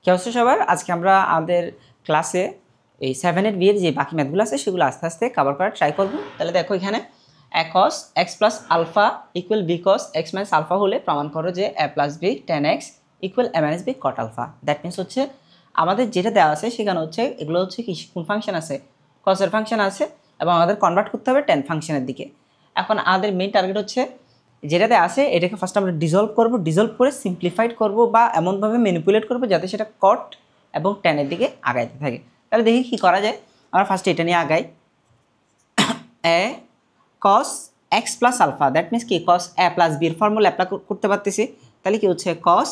কি অবস্থা সবার? আজকে আমরা আমাদের ক্লাসে এই 7 বি এর যে বাকি ম্যাথগুলো আছে সেগুলো আস্তে আস্তে কভার করার ট্রাই করব। তাহলে দেখো এখানে a cos x plus alpha equal b cos x minus alpha হলে প্রমাণ করো যে a plus b tan x equal a minus b cot alpha. That means হচ্ছে আমাদের যেটা দেওয়া আছে সেখানে হচ্ছে এগুলো হচ্ছে কি কোন ফাংশন আছে, cos এর ফাংশন আছে এবং আমাদের কনভার্ট করতে হবে tan ফাংশনের দিকে। এখন আমাদের মেইন টার্গেট হচ্ছে যেটাতে আছে এটাকে ফার্স্ট আমরা ডিজলভ করব, ডিজলভ করে সিম্পলিফাইড করব বা এমনভাবে ম্যানিপুলেট করব যাতে সেটা কট এবং ট্যানের দিকে আগাইতে থাকে। তাহলে দেখি কি করা যায়। আমরা ফার্স্টে এটা নিয়ে আগাই। A cos x plus alpha, that means কি cos a প্লাস b এর ফর্মুলা অ্যাপ্লাই করতে পারতেছি। তাহলে কি হচ্ছে cos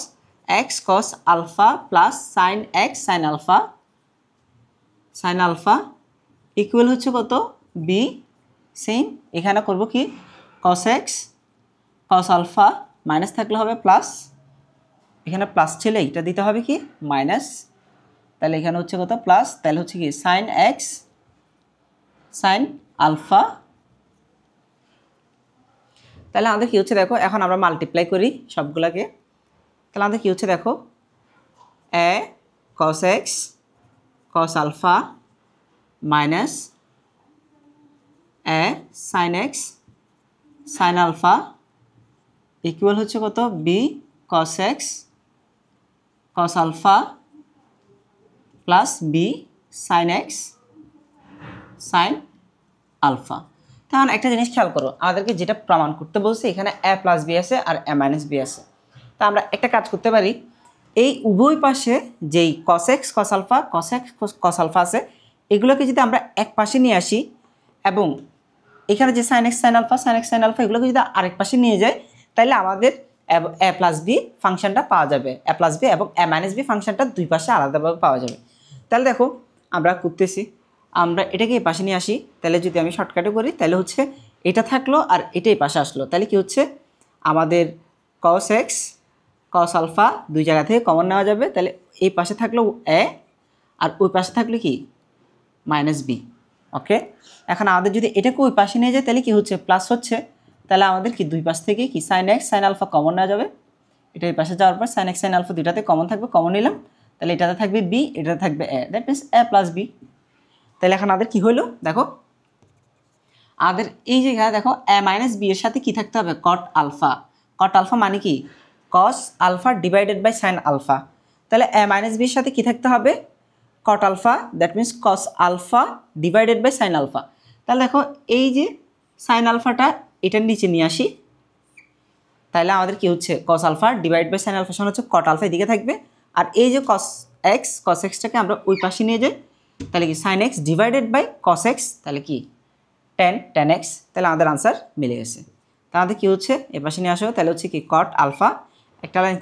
x cos alpha plus sin x sin alpha equal হচ্ছে কত b। সেম এখানে করব কি cos x cos alpha minus থাকলে হবে প্লাস, এখানে প্লাস ছিল এইটা দিতে হবে কি মাইনাস, তাহলে এখানে হচ্ছে কত প্লাস, তাহলে হচ্ছে কি sin x sin আলফা। তাহলে আমাদের কি হচ্ছে দেখো, এখন আমরা মাল্টিপ্লাই করি সবগুলাকে। তাহলে আমাদের কি হচ্ছে দেখো a cos x cos alpha minus a sin x sin alpha equal হচ্ছে কত b cos x cos alpha plus b sin x sin alpha. তখন একটা জিনিস খেয়াল করো, আমাদেরকে যেটা প্রমাণ করতে বলছে এখানে a প্লাস b আছে আর a মাইনাস b আছে। তা আমরা একটা কাজ করতে পারি, এই উভয় পাশে যেই cos x cos alpha cos x cos alpha আছে এগুলোকে যদি আমরা এক পাশে নিয়ে আসি এবং এখানে যে sin x sin আলফা এগুলোকে যদি আরেক পাশে নিয়ে যায় তাহলে আমাদের a প্লাস b ফাংশনটা পাওয়া যাবে, a প্লাস b এবং a মাইনাস b ফাংশনটা দুই পাশে আলাদাভাবে পাওয়া যাবে। তাহলে দেখো আমরা করতেছি, আমরা এটাকে এই পাশে নিয়ে আসি। তাহলে যদি আমি শর্টকাটে করি তাহলে হচ্ছে এটা থাকলো আর এটাই পাশে আসলো। তাহলে কি হচ্ছে আমাদের cos x cos আলফা দুই জায়গা থেকে কমন নেওয়া যাবে। তাহলে এই পাশে থাকলো a আর ওই পাশে থাকলো কি মাইনাস b। ওকে, এখন আমাদের যদি এটাকে ওই পাশে নিয়ে যায় তাহলে কি হচ্ছে প্লাস হচ্ছে। তাহলে আমাদের কি দুই পাশ থেকে কি sin x sin alpha common নেওয়া যাবে। এটা এই পাশে যাওয়ার পর sin x sin আলফা দুইটাতে কমন থাকবে, কমন নিলাম। তাহলে এটাতে থাকবে b, এটাতে থাকবে a, that means a plus b। তাহলে এখন আমাদের কি হলো দেখো, আমাদের এই জায়গায় দেখো a মাইনাস b এর সাথে কি থাকতে হবে cot আলফা। cot আলফা মানে কি cos alpha divided by sin alpha. তাহলে a মাইনাস b এর সাথে কি থাকতে হবে cot alpha, that means cos alpha divided by sin alpha. তাহলে দেখো এই যে sin আলফাটা এটার নিচে নিয়ে আসি, তাহলে আমাদের কি হচ্ছে cos alpha divide by sin alpha সমান হচ্ছে cot আলফা এদিকে থাকবে। আর এই যে cos xটাকে আমরা ওই পাশে নিয়ে যাই, তাহলে কি sin x divided by cos x, তাহলে কি tan x। তাহলে আমাদের আনসার মিলে গেছে। তাহলে আমাদের কী হচ্ছে এ পাশে নিয়ে আসো, তাহলে হচ্ছে কি cot আলফা, একটা লাইন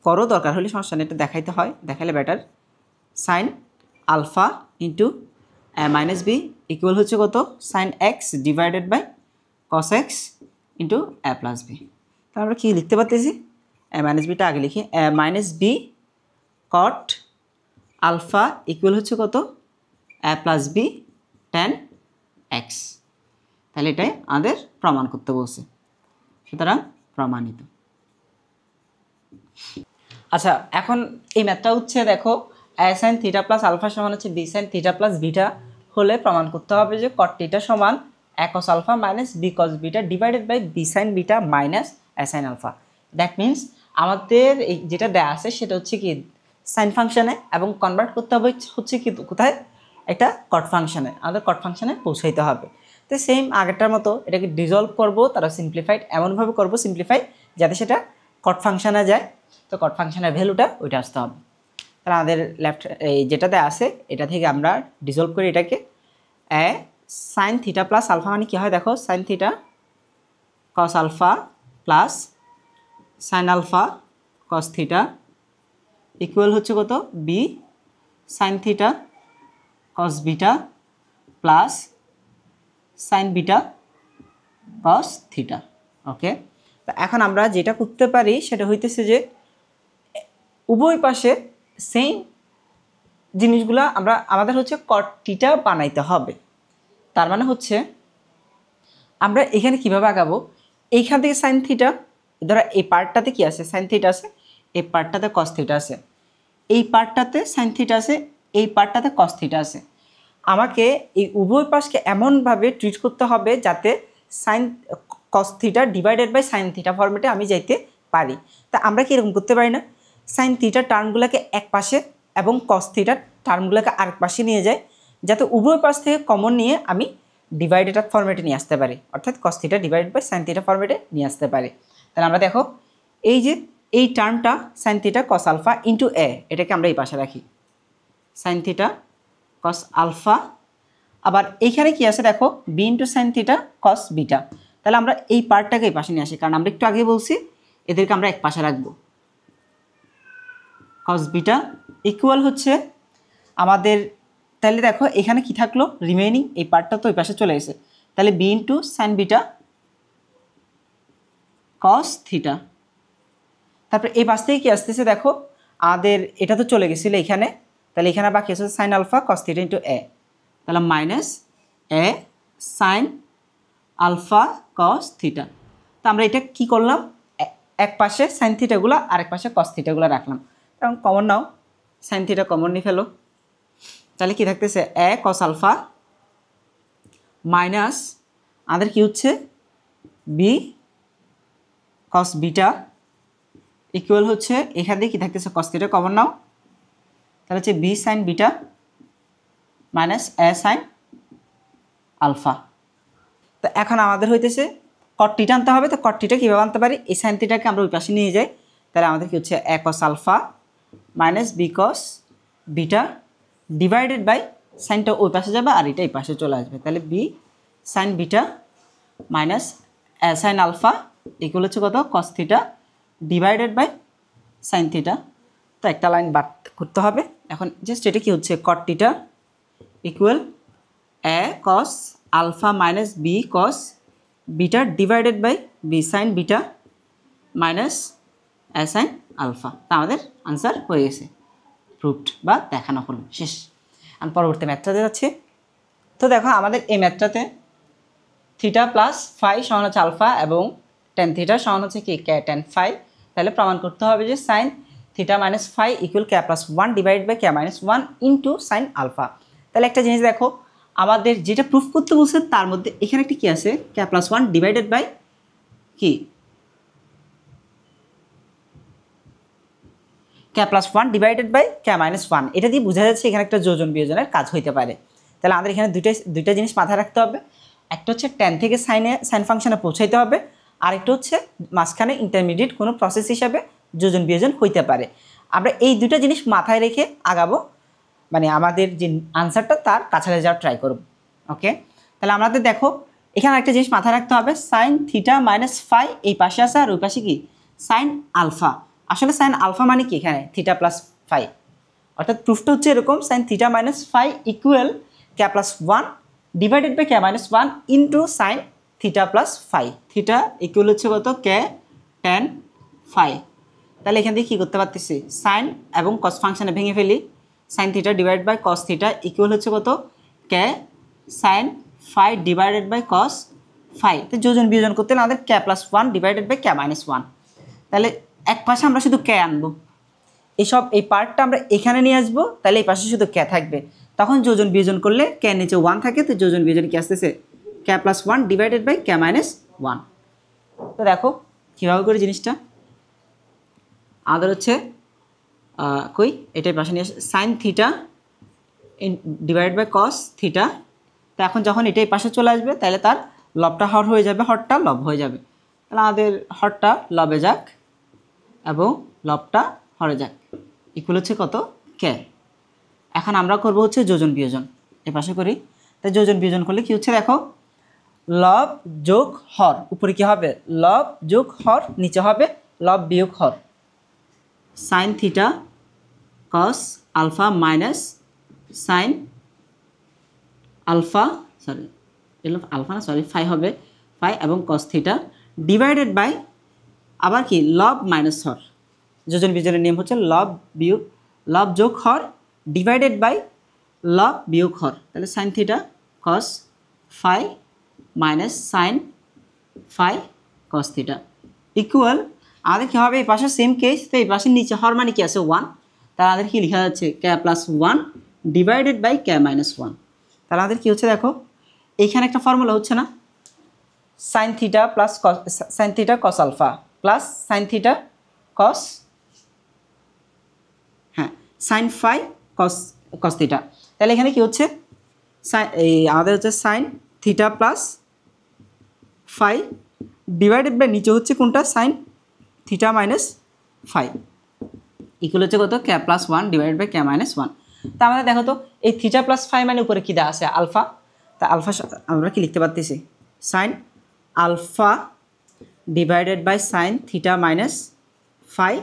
করো দরকার হলে সমস্যা নেই, এটা দেখাইতে হয়, দেখাইলে better. sin alpha into a minus b equal হচ্ছে কত sin x divided by cos x into a plus b. তাহলে আমরা কী লিখতে পারতেছি, a মাইনাস বিটা আগে লিখি, a minus b cot alpha equal হচ্ছে কত a plus b tan x। তাহলে এটাই আমাদের প্রমাণ করতে বলছে, সুতরাং প্রমাণিত। আচ্ছা, এখন এই ম্যাথটা হচ্ছে দেখো a sin theta plus alpha সমান হচ্ছে b sin theta plus beta হলে প্রমাণ করতে হবে যে cot থিটা সমান a cos alpha minus b cos beta divided by b sin beta minus a sin alpha. That means আমাদের এই যেটা দেয়া আছে সেটা হচ্ছে কি সাইন ফাংশনে এবং কনভার্ট করতে হবে হচ্ছে কি কোথায় একটা cot ফাংশনে, আমাদের cot ফাংশনে পৌঁছাইতে হবে। তো সেম আগেরটার মতো এটাকে ডিজলভ করব, তারা সিম্পলিফাইড এমনভাবে করব সিম্পলিফাই যাতে সেটা cot ফাংশনে যায়। তো cot ফাংশনের ভ্যালুটা ওইটা আসতে হবে। তাহলে আমাদের লেফট এই যেটাতে আছে এটা থেকে আমরা ডিজলভ করি এটাকে, এ সাইন থিটা প্লাস আলফা মানে কী হয় দেখো sine theta cos alpha plus sine alpha cos theta equal হচ্ছে কত বি sine theta cos beta plus sine beta cos theta. Okay, তো এখন আমরা যেটা করতে পারি সেটা হইতেছে যে উভয় পাশে সেম জিনিসগুলো আমাদের হচ্ছে cot থিটা বানাইতে হবে। তার মানে হচ্ছে আমরা এখানে কিভাবে আগাবো, এইখান থেকে সাইন থিটা, ধরো এই পার্টটাতে কি আছে সাইন থিটা আছে, এই পার্টটাতে cos থিটা আছে, এই পার্টটাতে সাইন থিটা আছে, এই পার্টটাতে কস থিটা আছে। আমাকে এই উভয় পাশকে এমনভাবে ট্রিট করতে হবে যাতে sine cos theta divided by sine theta ফর্মেটে আমি যাইতে পারি। তা আমরা কি এরকম করতে পারি না, সাইন থিটা টার্মগুলোকে এক পাশে এবং কস থিটার টার্মগুলোকে আরেক পাশে নিয়ে যায়, যাতে উভয় পাশ থেকে কমন নিয়ে আমি ডিভাইডেড ফর্মেটে নিয়ে আসতে পারি, অর্থাৎ cos theta divided by sine theta ফর্মেটে নিয়ে আসতে পারি। তাহলে আমরা দেখো এই যে এই টার্মটা sine theta cos alpha into A, এটাকে আমরা এই পাশে রাখি, সাইন থিটা কস আলফা। আবার এইখানে কি আছে দেখো, b into sine theta cos beta. তাহলে আমরা এই পার্টটাকে এই পাশে নিয়ে আসি, কারণ আমরা একটু আগে বলছি এদেরকে আমরা এক পাশে রাখবো। কস বিটা ইকুয়াল হচ্ছে আমাদের, তাহলে দেখো এখানে কি থাকলো, রিমেইনিং এই পার্টটা তো ওই পাশে চলে এসে, তাহলে b into sine beta cos theta. তারপরে এই পাশ থেকে কি আসতেছে দেখো, আমাদের এটা তো চলে গেছিলো এখানে, তাহলে এখানে বাকি আছে sine alpha cos theta into A, তাহলে মাইনাস এ সাইন আলফা কস থিটা। তো আমরা এটা কি করলাম, এক পাশে সাইন থিটাগুলো আরেক পাশে কস থিটাগুলো রাখলাম, কারণ কমন নাও, সাইন থিটা কমন নিয়ে ফেলো। তাহলে কি থাকতেছে এ কস আলফা মাইনাস আমাদের কি হচ্ছে বি কস বিটা ইকুয়াল হচ্ছে এখান দিয়ে কি থাকতেছে কস থিটা কমন নাও, তাহলে হচ্ছে বি সাইন বিটা মাইনাস এ সাইন আলফা। তো এখন আমাদের হইতেছে কট থিটা আনতে হবে, তো কট থিটা কীভাবে আনতে পারি, এই সাইন থিটাকে আমরা ওই পাশে নিয়ে যাই, তাহলে আমাদের কি হচ্ছে A cos alpha minus B cos beta divided by সাইনটা ওই পাশে যাবে আর এটা এই পাশে চলে আসবে, তাহলে বি সাইন বিটা মাইনাস এ সাইন আলফা ইকুয়াল হচ্ছে কত cos theta divided by sine theta. তো একটা লাইন বাদ করতে হবে। এখন জাস্ট এটা কি হচ্ছে cot theta equal a cos alpha minus B cos beta divided by b sine beta minus A sine alpha. তা আমাদের আনসার হয়ে গেছে, প্রুভড বা দেখানো হলো, শেষ। আমি পরবর্তী ম্যাথটাতে যাচ্ছি। তো দেখো আমাদের এই ম্যাথটাতে থিটা প্লাস ফাই সমান হচ্ছে আলফা এবং টেন থিটা সমান হচ্ছে কি কে টেন ফাই। তাহলে প্রমাণ করতে হবে যে sine theta minus phi equal k plus one divide by K minus one into sine alpha. তাহলে একটা জিনিস দেখো, আমাদের যেটা প্রুফ করতে বলছে তার মধ্যে এখানে একটি কি আছে K plus one divided by কি K plus one divided by K minus one, এটা দিয়ে বোঝা যাচ্ছে এখানে একটা যোজন বিয়োজনের কাজ হইতে পারে। তাহলে আমাদের এখানে দুইটা জিনিস মাথায় রাখতে হবে, একটা হচ্ছে টেন থেকে সাইন ফাংশনে পৌঁছাইতে হবে, আরেকটা হচ্ছে মাঝখানে ইন্টারমিডিয়েট কোনো প্রসেস হিসাবে যোজন বিয়োজন হইতে পারে। আমরা এই দুটো জিনিস মাথায় রেখে আগাবো, মানে আমাদের যে আনসারটা তার কাছাকাছি যাওয়ার ট্রাই করব। ওকে, তাহলে আমাদের দেখো এখানে একটা জিনিস মাথায় রাখতে হবে, সাইন থিটা মাইনাস ফাই এই পাশে আসে আর ওই পাশে কি সাইন আলফা। আসলে সাইন আলফা মানে কি এখানে থিটা প্লাস ফাই, অর্থাৎ প্রুফটা হচ্ছে এরকম sine theta minus phi equal k plus one divided by K minus one into sine theta plus phi. Theta equal হচ্ছে কত কে টেন ফাই। তাহলে এখান থেকে কী করতে পারতেছি, সাইন এবং কস ফাংশনে ভেঙে ফেলি, sine theta divide by cos theta equal হচ্ছে কত K sine phi divided by cos phi. তো যোজন বিয়োজন করতে আমাদের K plus one divided by K minus one. তাহলে এক পাশে আমরা শুধু কে আনবো, এই পার্টটা আমরা এখানে নিয়ে আসবো, তাহলে এই পাশে শুধু কে থাকবে। তখন যোজন বিয়োজন করলে কে নিচে ওয়ান থাকে, তো যোজন বিয়োজন কি আসতেছে K plus one divided by K minus one. তো দেখো কীভাবে করে জিনিসটা আমাদের হচ্ছে কই এটাই পাশে নিয়ে sine theta divide by cos theta. তো এখন যখন এটাই পাশে চলে আসবে তাহলে তার লবটা হর হয়ে যাবে, হরটা লব হয়ে যাবে। তাহলে আমাদের হরটা লবে যাক এবং লবটা হরে যাক, ইকুয়াল হচ্ছে কত কে। এখন আমরা করব হচ্ছে যোজন বিয়োজন, এ পাশে করি। তাই যোজন বিয়োজন করলে কি হচ্ছে দেখো, লব যোগ হর, উপরে কি হবে লব যোগ হর, নিচে হবে লব বিয়োগ হর। Sine theta cos alpha minus sine alpha alpha না সরি ফাই হবে, ফাই এবং কস থিটা ডিভাইডেড বাই আবার কি লব মাইনাস হর। যোজন বিয়োজনের নিয়ম হচ্ছে লব যোগ হর ডিভাইডেড বাই লব বিয়োগ হর। তাহলে sine theta cos phi minus sine phi cos theta equal আমাদের কী হবে, এই পাশে সেম কেস, তো এই পাশের নিচে হর মানে কি আছে ওয়ান, তাহলে আমাদের কি লেখা যাচ্ছে K plus one divided by K minus one. তাহলে আমাদের কী হচ্ছে দেখো, এইখানে একটা ফর্মুলা হচ্ছে না, sine theta plus sine theta cos alpha plus sine theta cos, হ্যাঁ sine phi cos cos theta. তাহলে এখানে কি হচ্ছে এই আমাদের হচ্ছে sine theta plus phi divided by নিচে হচ্ছে কোনটা sine theta minus phi equal হচ্ছে কত K plus one divided by K minus one. তা আমাদের দেখো তো এই থিটা প্লাস ফাই মানে উপরে কী দেওয়া আছে আলফা, তা আলফা আমরা কি লিখতে পারতেছি sine alpha divided by sine theta minus phi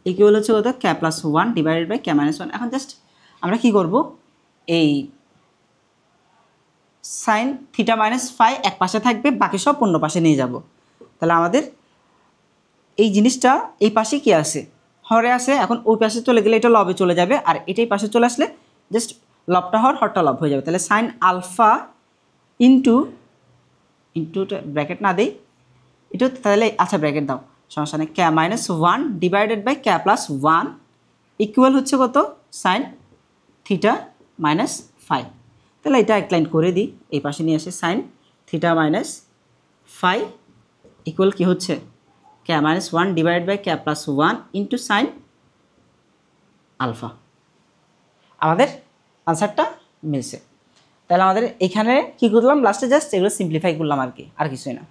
equal হচ্ছে কত K plus one divided by K minus one. এখন জাস্ট আমরা কি করব, এই সাইন থিটা মাইনাস ফাই এক পাশে থাকবে, বাকি সব অন্য পাশে নিয়ে যাব। তাহলে আমাদের এই জিনিসটা এই পাশে কি আছে হরে আছে, এখন ওই পাশে চলে গেলে এটা লবে চলে যাবে, আর এটাই পাশে চলে আসলে জাস্ট লবটা হর হরটা লব হয়ে যাবে। তাহলে সাইন আলফা ইন্টু ব্র্যাকেট না দিই এটা, তাহলে আচ্ছা ব্র্যাকেট দাও সমস্যা নেই, K minus one divided by K plus one equal হচ্ছে কত সাইন থিটা মাইনাস ফাই। তাহলে এটা এক লাইন করে দিই, এই পাশে নিয়ে আসে sine theta minus phi equal কী হচ্ছে K minus one divide by K plus one into sine alpha. আমাদের আনসারটা মিলছে। তাহলে আমাদের এখানে কী করলাম লাস্টে জাস্ট এগুলো সিম্পলিফাই করলাম আর কি, আর কিছুই না।